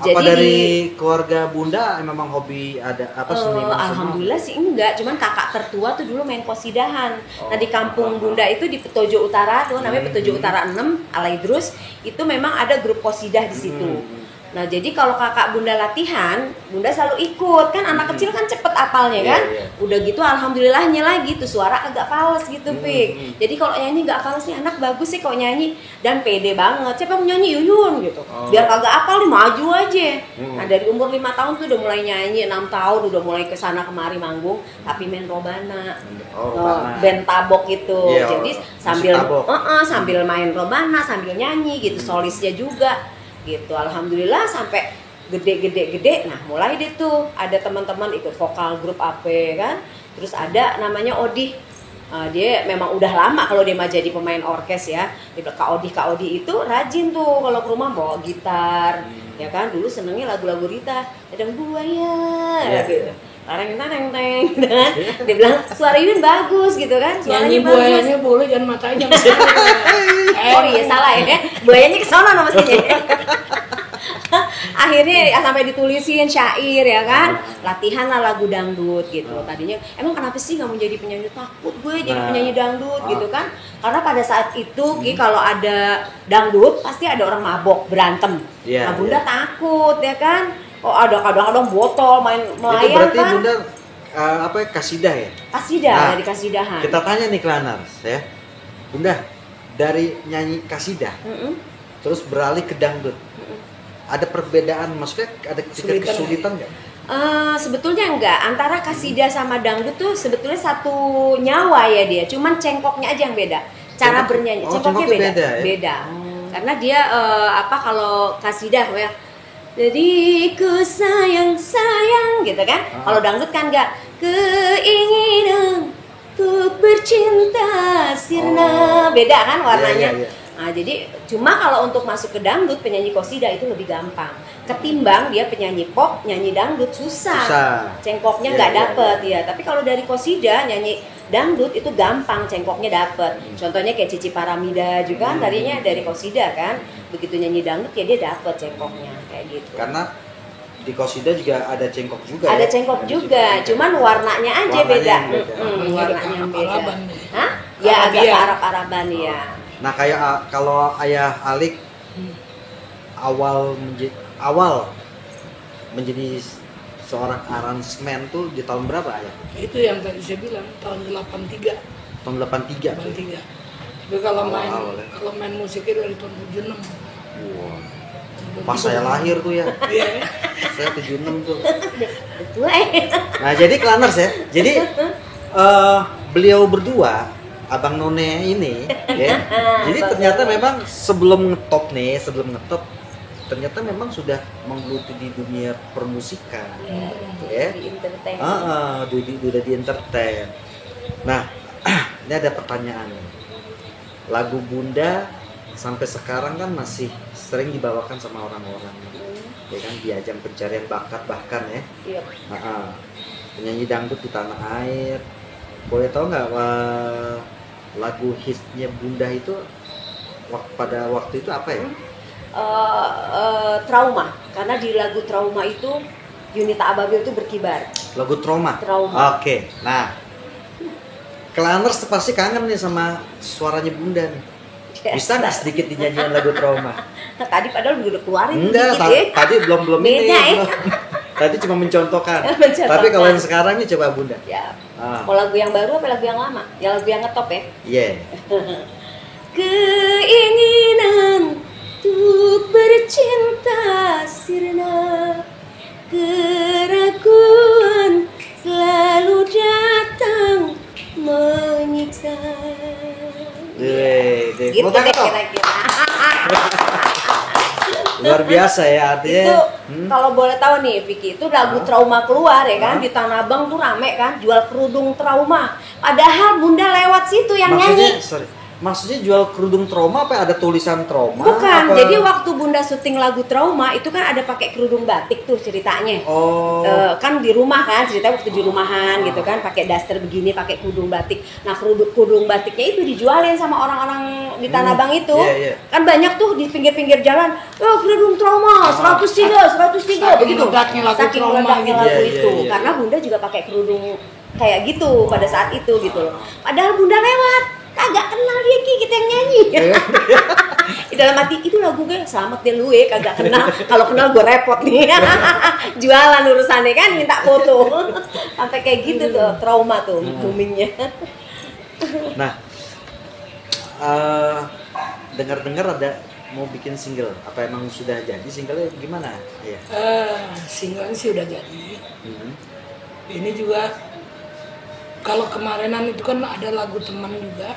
Jadi apa dari keluarga Bunda memang hobi ada apa seni? Alhamdulillah sih enggak, cuman kakak tertua tuh dulu main kosidahan. Nah di kampung Bunda itu di Petojo Utara tuh namanya Petojo Utara 6, Alaidrus, itu memang ada grup kosidah di situ. Nah jadi kalau kakak Bunda latihan, Bunda selalu ikut kan, anak kecil kan cepet apalnya kan. Udah gitu alhamdulillahnya lagi tuh suara agak fals gitu Fik. Jadi kalau nyanyi nggak fals nih anak bagus sih kalau nyanyi, dan pede banget. Siapa mau nyanyi Yuyun gitu. Biar kagak apal nih maju aja. Nah dari umur 5 tahun tuh udah mulai nyanyi, 6 tahun udah mulai kesana kemari manggung, tapi main robana. Band tabok gitu. Jadi sambil main robana sambil nyanyi gitu, solisnya juga. Gitu, alhamdulillah sampai gede. Nah mulai deh tuh ada teman-teman ikut vokal grup apa kan, terus ada namanya Odi. Dia memang udah lama kalau dia mah jadi pemain orkes ya. Kak Odi itu rajin tuh kalau ke rumah bawa gitar, ya kan. Dulu senengnya lagu-lagu Rita, Ladang Buaya, gitu. Tareng, kan? Dia bilang suara Yuyun bagus gitu kan, suaranya bagus. Buayanya boleh, jangan matanya. Oh iya salah ya, buayanya kesono no mestinya. Akhirnya sampai ditulisin syair ya kan, latihan lah lagu dangdut gitu. Tadinya emang kenapa sih nggak mau jadi penyanyi, takut gue jadi penyanyi dangdut gitu kan, karena pada saat itu kalau ada dangdut pasti ada orang mabok berantem. Nah Bunda takut ya kan. Oh ada kadang-kadang botol main melayang. Itu berarti kan? Bunda kasidah ya? Kasidah, dari kasidahan. Kita tanya nih Klanars ya, Bunda dari nyanyi kasidah, terus beralih ke dangdut, ada perbedaan, maksudnya ada kesulitan nggak? Sebetulnya enggak, antara kasidah sama dangdut tuh sebetulnya satu nyawa ya dia, cuman cengkoknya aja yang beda, cara bernyanyi, cengkoknya beda. Karena dia kalau kasidah ya, jadi ku sayang gitu kan. Kalau dangdut kan enggak, keinginan untuk bercinta sirna, beda kan warnanya. Nah, jadi cuma kalau untuk masuk ke dangdut penyanyi qasidah itu lebih gampang. Ketimbang dia penyanyi pop, nyanyi dangdut susah. Cengkoknya nggak dapet ya. Tapi kalau dari qasidah nyanyi dangdut itu gampang, cengkoknya dapet. Contohnya kayak Cici Paramida juga kan tadinya dari qasidah kan. Begitu nyanyi dangdut ya dia dapet cengkoknya kayak gitu. Karena di qasidah juga ada cengkok juga. Ada cengkok juga, cuman warnanya aja beda. Warnanya beda. Hah? Ya agak Arab-Araban ya. Nah kayak kalau Ayah Alik awal menjadi seorang aransemen tuh di tahun berapa Ayah? Itu yang tadi saya bilang tahun 83. Tahun 83. Tapi kalau main musiknya dari tahun 76. Wow. Pas saya lahir tuh ya. Saya 76 tuh. Nah jadi Klaners ya. Jadi beliau berdua Abang None ini ya. Jadi ternyata memang sebelum ngetop ternyata memang sudah menggeluti di dunia permusikan. Ya. Udah di entertain. Nah, ini ada pertanyaan. Lagu Bunda sampai sekarang kan masih sering dibawakan sama orang-orang. Ya kan di ajang pencarian bakat bahkan ya. penyanyi dangdut di tanah air. Boleh tahu nggak lagu hitsnya Bunda itu pada waktu itu apa ya? Trauma, karena di lagu Trauma itu Yunita Ababil itu berkibar. Lagu Trauma. Oke. Nah, Claners pasti kangen nih sama suaranya Bunda nih. Bisa nggak sedikit dinyanyikan lagu Trauma? Nah, tadi padahal udah keluarin enggak, dikit ya. Tadi belum ini. Tadi cuma mencontohkan. Tapi kalau yang sekarang ini coba Bunda. Ya. Mau lagu yang baru apa lagu yang lama? Ya lagu yang ngetop ya. Iya. Keinginan untuk bercinta sirna, keraguan selalu datang menyiksa. Gitu deh kira-kira. Luar biasa ya artinya. Itu kalau boleh tahu nih Vicky, itu lagu Trauma keluar ya kan, di Tanah Abang tuh rame kan, jual kerudung Trauma. Padahal Bunda lewat situ yang nyanyi. Maksudnya jual kerudung Trauma apa ada tulisan Trauma? Bukan, apa? jadi waktu Bunda syuting lagu Trauma itu kan ada pakai kerudung batik tuh ceritanya. Kan di rumah kan, ceritanya waktu di rumahan gitu kan, pakai daster begini, pakai kerudung batik. Nah kerudung batiknya itu dijualin sama orang-orang di Tanah Abang itu. Kan banyak tuh di pinggir-pinggir jalan, kerudung Trauma, 103 begitu. Saking meledaknya lagu itu. Karena Bunda juga pakai kerudung kayak gitu pada saat itu gitu loh. Padahal Bunda lewat. Kagak kenal dia kita yang nyanyi. Di dalam hati itu lagu gue selamat deh lu ya, kagak kenal. Kalau kenal gue repot nih. Jualan urusannya kan minta foto. Sampai kayak gitu tuh Trauma tuh boomingnya. Nah, dengar-dengar ada mau bikin single. Apa emang sudah jadi singlenya gimana? Iya. Singlenya sih udah jadi. Ini juga kalau kemarinan itu kan ada lagu teman juga,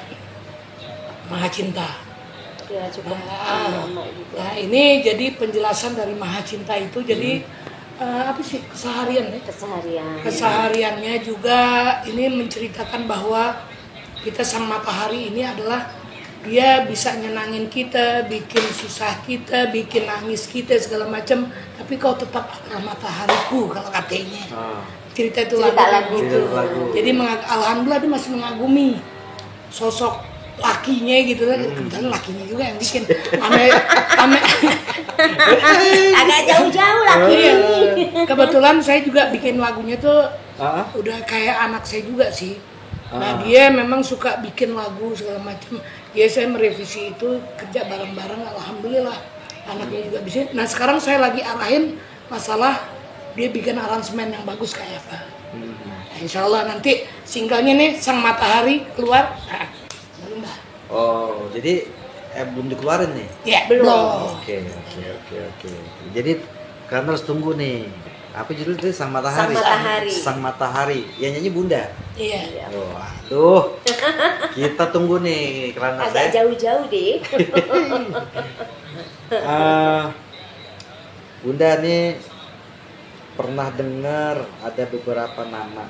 Maha Cinta. Ya, cukup nah ini jadi penjelasan dari Maha Cinta itu jadi apa sih keseharian ya? Kesehariannya juga ini menceritakan bahwa kita sang matahari ini adalah dia bisa nyenangin kita, bikin susah kita, bikin nangis kita segala macam. Tapi kau tetap adalah matahariku kalau katanya. Cerita itu lagu gitu. Jadi alhamdulillah dia masih mengagumi sosok lakinya gitu lah. Kebetulan lakinya juga yang bikin. Agak jauh-jauh laki. Kebetulan saya juga bikin lagunya tuh udah kayak anak saya juga sih. Nah dia memang suka bikin lagu segala macam. Ya saya merevisi itu, kerja bareng-bareng, alhamdulillah anaknya juga bisa. Nah sekarang saya lagi arahin masalah dia bikin aransemen yang bagus kayak apa. Nah, insya Allah nanti singlenya nih Sang Matahari keluar. Belum dah. Oh, jadi belum dikeluarin nih? Ya, belum. Oke. Jadi kalian harus tunggu nih. Apa judulnya itu? Sang Matahari. Sang Matahari. Yang nyanyi Bunda. Iya. Waduh. Kita tunggu nih karena agak jauh-jauh deh. Bunda nih pernah dengar ada beberapa nama,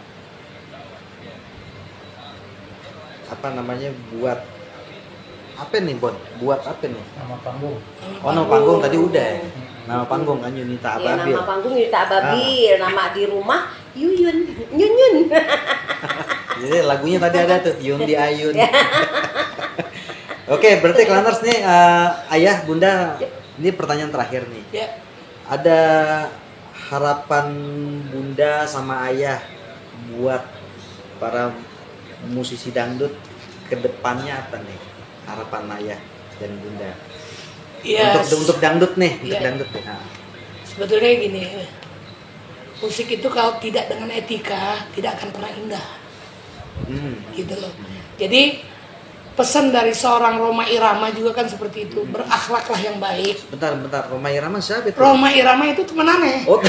apa namanya, buat apa nih Bon? Buat apa nih? Nama panggung. Nama panggung tadi udah ya? Nama panggung kan Yunita Ababil. Nama panggung Yunita Ababil, nama di rumah Yuyun. Jadi lagunya tadi ada tuh Yun di Ayun. Oke, berarti Claners nih ayah Bunda, ini pertanyaan terakhir nih. Ada harapan Bunda sama ayah buat para musisi dangdut ke depannya apa nih? Harapan ayah dan Bunda. Untuk dangdut nih, untuk dangdut nih. Sebetulnya gini, musik itu kalau tidak dengan etika tidak akan pernah indah. Gitu loh. Jadi pesan dari seorang Rhoma Irama juga kan seperti itu, berakhlaklah yang baik. Bentar, Rhoma Irama siapa itu? Rhoma Irama itu teman aneh. Oh,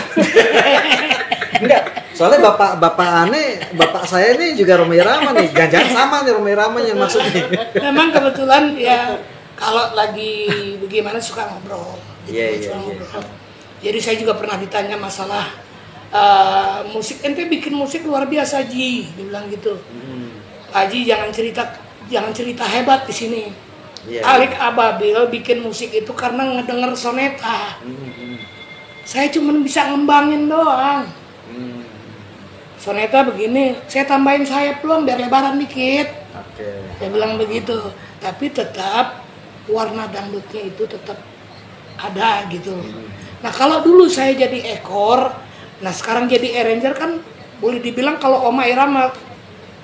enggak. Soalnya bapak saya ini juga Rhoma Irama nih. Jangan sama nih Rhoma Irama yang maksudnya. Memang kebetulan ya kalau lagi bagaimana suka ngobrol. Iya. Jadi saya juga pernah ditanya masalah musik, ente bikin musik luar biasa Ji, dibilang gitu. Haji jangan cerita hebat di sini. Alik Ababil bikin musik itu karena ngedenger soneta. Saya cuma bisa ngembangin doang. Soneta begini, saya tambahin sayap doang biar lebaran dikit. Oke. Saya bilang begitu. Tapi tetap warna dangdutnya itu tetap ada gitu. Nah kalau dulu saya jadi ekor, nah sekarang jadi arranger kan boleh dibilang kalau Oma Irama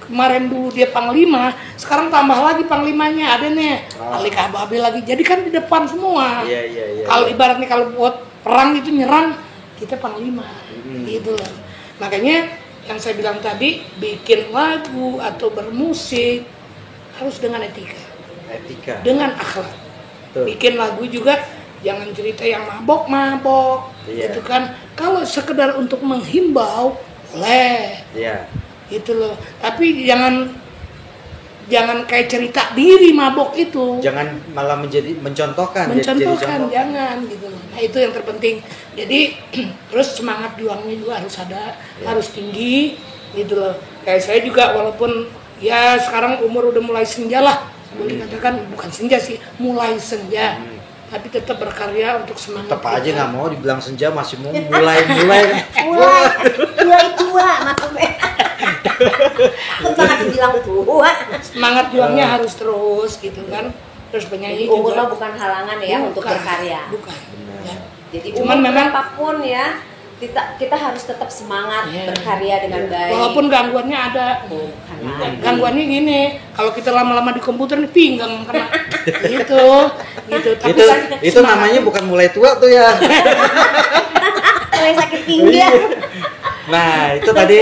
kemarin dulu dia panglima, sekarang tambah lagi panglimanya ada nih, Ali Kababe lagi. Jadi kan di depan semua. Iya. Kalau ibaratnya kalau buat perang itu nyerang, kita panglima, gitu loh. Makanya yang saya bilang tadi, bikin lagu atau bermusik harus dengan etika, dengan akhlak. Tuh. Bikin lagu juga jangan cerita yang mabok, gitu kan. Kalau sekedar untuk menghimbau, boleh. Iya. Gitu loh. Tapi jangan kayak cerita diri mabok itu. Jangan malah mencontohkan jangan gitu loh. Nah itu yang terpenting. Jadi terus semangat juangnya juga harus ada, harus tinggi gitu loh. Kayak saya juga walaupun ya sekarang umur udah mulai senja lah, boleh katakan bukan senja sih, mulai senja. Tapi tetap berkarya untuk semangat. Tetap aja nggak mau dibilang senja, masih mau mulai tua maksudnya. Jangan dibilang tua. Semangat juangnya harus terus gitu kan. Terus penyanyi umur juga bukan halangan ya untuk berkarya. Bukan. Ya. Jadi Cuman memang apapun ya kita harus tetap semangat berkarya dengan baik. Walaupun gangguannya ada. Gangguannya gini, kalau kita lama-lama di komputer nih pinggang kena. gitu. Tapi itu namanya bukan mulai tua tuh ya. Mulai sakit pinggang. Nah, itu tadi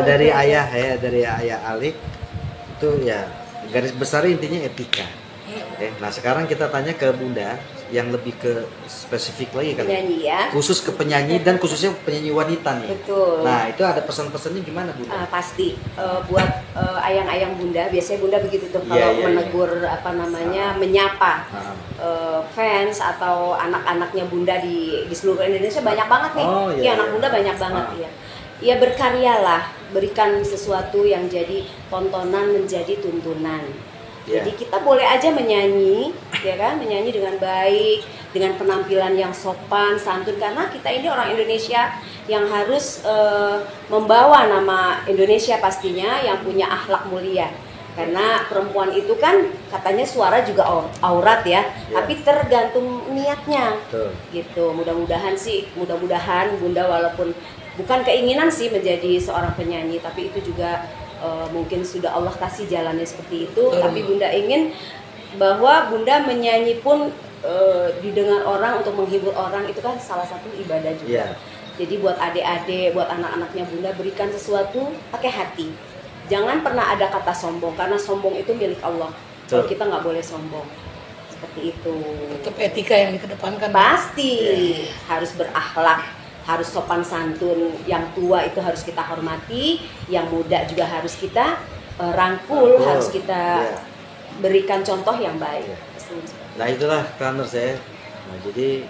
dari ayah Ali itu ya garis besar intinya etika. Nah sekarang kita tanya ke Bunda yang lebih ke spesifik lagi kali. Penyanyi ya. Khusus ke penyanyi dan khususnya penyanyi wanita nih. Betul. Nah itu ada pesan-pesannya gimana Bunda? Pasti buat ayang-ayang Bunda, biasanya Bunda begitu tuh kalau menegur menyapa fans atau anak-anaknya Bunda di seluruh Indonesia banyak banget nih. Anak Bunda banyak banget ya. Ya berkaryalah, berikan sesuatu yang jadi tontonan menjadi tuntunan. Jadi kita boleh aja menyanyi, ya kan, menyanyi dengan baik, dengan penampilan yang sopan, santun, karena kita ini orang Indonesia yang harus membawa nama Indonesia pastinya, yang punya akhlak mulia. Karena perempuan itu kan katanya suara juga aurat ya, tapi tergantung niatnya. Gitu. Mudah-mudahan Bunda walaupun bukan keinginan sih menjadi seorang penyanyi, tapi itu juga mungkin sudah Allah kasih jalannya seperti itu. Tapi Bunda ingin bahwa Bunda menyanyi pun didengar orang untuk menghibur orang, itu kan salah satu ibadah juga. Jadi buat adik-adik, buat anak-anaknya Bunda, berikan sesuatu pakai hati. Jangan pernah ada kata sombong, karena sombong itu milik Allah. Kalau kita nggak boleh sombong. Seperti itu. Tetap etika yang dikedepankan. Pasti harus berakhlak, harus sopan santun. Yang tua itu harus kita hormati, yang muda juga harus kita rangkul, harus kita berikan contoh yang baik. Nah itulah Claners ya. Nah, jadi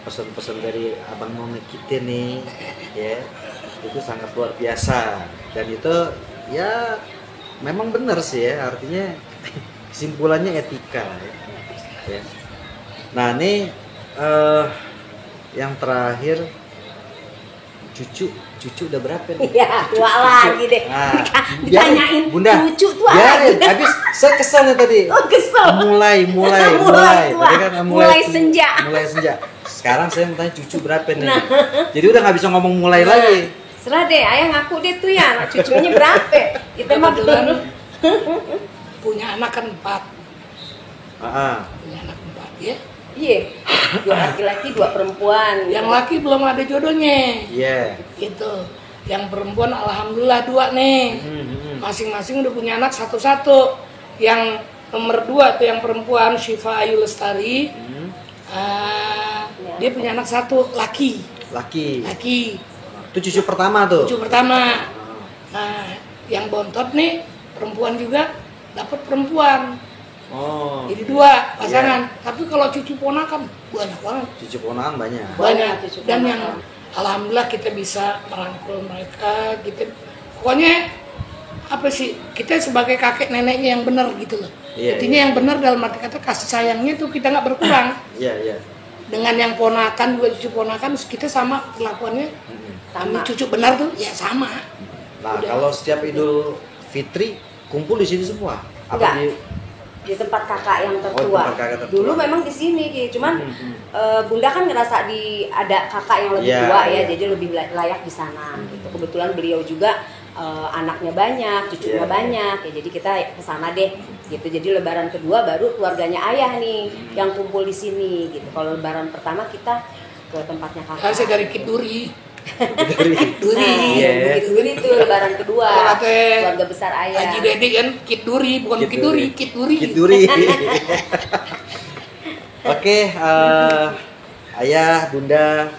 pesan-pesan dari Abang None kita nih ya itu sangat luar biasa, dan itu ya memang benar sih ya, artinya kesimpulannya etika ya. Nah ini yang terakhir, cucu udah berapa nih? Iya, tua lagi deh. Nah, ditanyain Bunda, cucu tua. Biarin, habis saya keselnya tadi. Oh, kesel. Mulai. Tadi kan mulai senja. Mulai senja. Sekarang saya mau tanya cucu berapa nih? Jadi udah nggak bisa ngomong mulai lagi. Serah deh, ayah ngaku deh tuh ya, cucunya berapa? Kita mah punya anak kan 4. Punya anak 4 ya. Iya, 2 laki-laki 2 perempuan. Yang laki belum ada jodohnya. Iya. Gitu. Yang perempuan alhamdulillah 2 nih. Masing-masing udah punya anak satu-satu. Yang nomor 2 tuh yang perempuan Syifa Ayu Lestari. Dia punya anak 1 laki. Itu cucu pertama tuh. Nah, yang bontot nih perempuan juga dapat perempuan. Jadi 2 pasangan. Tapi kalau cucu ponakan banyak banget. Cucu ponakan banyak. Dan yang alhamdulillah kita bisa merangkul mereka. Pokoknya apa sih? Kita sebagai kakek neneknya yang benar gitu loh. Intinya yang benar dalam arti kata kasih sayangnya tuh kita nggak berkurang. Dengan yang ponakan juga cucu ponakan kita sama perlakuannya Kami cucu benar tuh ya sama. Nah, kalau setiap Idul Fitri kumpul di sini semua? Apa di tempat kakak yang tertua. Dulu memang di sini, cuman Bunda kan ngerasa ada kakak yang lebih tua ya, jadi lebih layak di sana. Gitu. Kebetulan beliau juga anaknya banyak, cucunya banyak, ya jadi kita kesana deh. Gitu. Jadi Lebaran kedua baru keluarganya ayah nih yang kumpul di sini. Gitu. Kalau Lebaran pertama kita ke tempatnya kakak. Saya dari Kiduri. Duri itu Lebaran kedua keluarga besar ayah. Haji Dedi kan Kiduri, bukan Kiduri. Oke, ayah, bunda,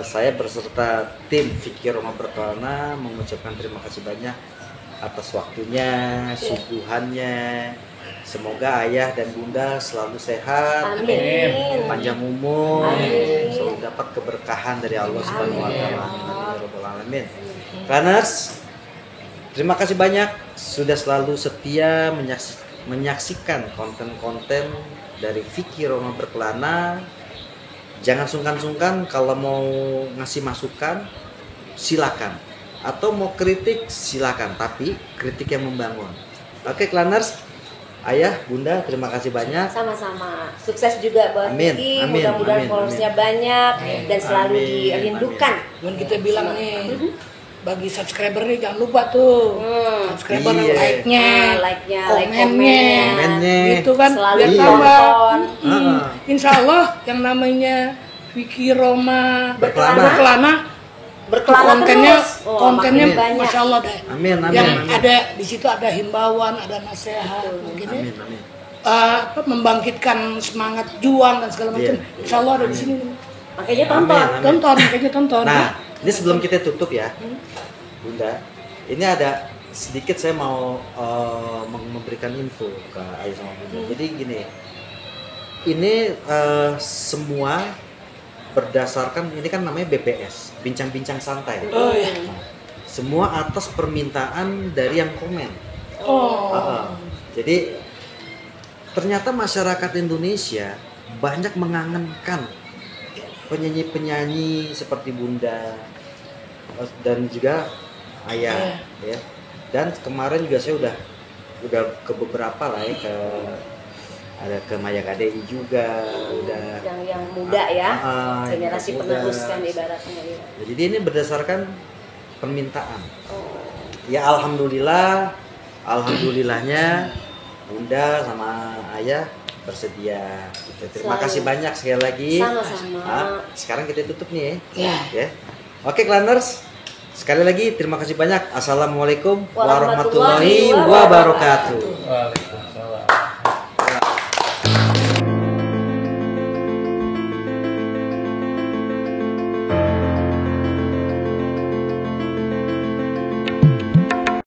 saya berserta tim Fikir Roma Berkelana mengucapkan terima kasih banyak atas waktunya, suguhannya. Semoga ayah dan bunda selalu sehat, amin, panjang umur, amin, selalu dapat keberkahan dari Allah Subhanahu Wa Taala. Amin. Planners, terima kasih banyak sudah selalu setia menyaksikan konten-konten dari Fikir Roma Berkelana. Jangan sungkan-sungkan kalau mau ngasih masukan, silakan. Atau mau kritik, silakan. Tapi kritik yang membangun. Oke, Planners. Ayah, bunda, terima kasih banyak. Sama-sama. Sukses juga buat Vicky. Mudah-mudahan followersnya banyak dan selalu dirindukan. Dan kita bilang nih, bagi subscriber nih jangan lupa tuh subscriber, like-nya, komennya, gitu kan. Selalu biar tonton. Insya Allah yang namanya Fikir Roma Berkelana kontennya banyak. Masya Allah deh. Amin. Yang ada di situ ada himbauan, ada nasihat, mungkin membangkitkan semangat juang dan segala macam. Insya Allah ada di sini. Makanya tonton. Nah, ini sebelum kita tutup ya, bunda, ini ada sedikit saya mau memberikan info ke ayah sama bunda. Jadi gini, ini semua berdasarkan, ini kan namanya BBS, bincang-bincang santai. Semua atas permintaan dari yang komen. Jadi ternyata masyarakat Indonesia banyak mengangankan penyanyi-penyanyi seperti bunda dan juga ayah, ya. Dan kemarin juga saya udah ke beberapa lah ya, ada ke Maya KDI juga, udah yang muda ya, generasi penerus kan ibaratnya ya. Jadi ini berdasarkan permintaan. Ya alhamdulillahnya bunda sama ayah bersedia. Terima kasih banyak sekali lagi. Sama-sama. Sekarang kita tutup nih ya. Oke, Klanners, sekali lagi terima kasih banyak. Assalamualaikum warahmatullahi wabarakatuh.